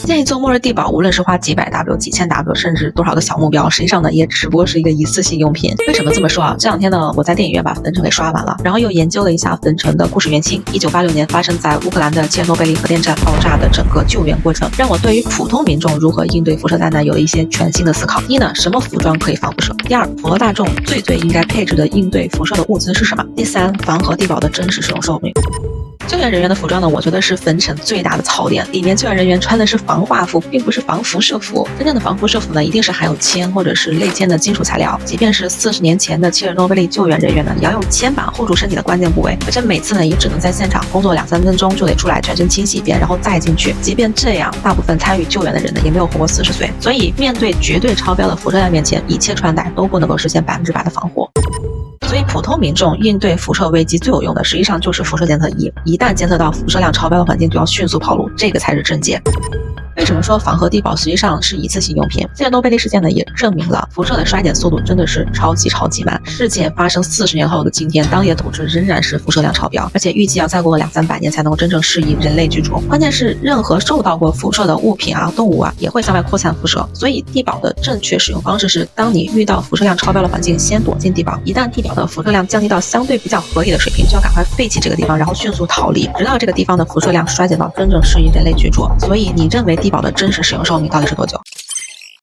建议做末日地保，无论是花几百 W、几千 W， 甚至多少个小目标，实际上呢，也只不过是一个一次性用品。为什么这么说啊？这两天呢，我在电影院把《焚城》给刷完了，然后又研究了一下《焚城》的故事原型，1986年发生在乌克兰的切尔诺贝利核电站爆炸的整个救援过程，让我对于普通民众如何应对辐射灾难有了一些全新的思考。一呢，什么服装可以防辐射？第二，普罗大众最应该配置的应对辐射的物资是什么？第三，防核地保的真实使用寿命。救援人员的服装呢，我觉得是焚城最大的槽点。里面救援人员穿的是防化服，并不是防辐射服。真正的防辐射服呢，一定是含有铅或者是类铅的金属材料。即便是40年前的切尔诺贝利救援人员呢，也要用铅板护住身体的关键部位，而且每次呢，也只能在现场工作2-3分钟就得出来全身清洗一遍，然后再进去。即便这样，大部分参与救援的人呢，也没有活过40岁。所以，面对绝对超标的辐射量面前，一切穿戴都不能够实现100%的防护。所以普通民众应对辐射危机最有用的，实际上就是辐射监测仪。一旦监测到辐射量超标的环境，就要迅速跑路，这个才是症结。为什么说防核地保实际上是一次性用品？切尔诺贝利事件呢，也证明了辐射的衰减速度真的是超级慢。事件发生40年后的今天，当地的土质仍然是辐射量超标，而且预计要再过个200-300年才能够真正适宜人类居住。关键是任何受到过辐射的物品啊、动物啊，也会向外扩散辐射。所以地保的正确使用方式是，当你遇到辐射量超标的环境，先躲进地保。一旦地保的辐射量降低到相对比较合理的水平，就要赶快废弃这个地方，然后迅速逃离，直到这个地方的辐射量衰减到真正适宜人类居住。所以你认为地保的真实使用寿命到底是多久？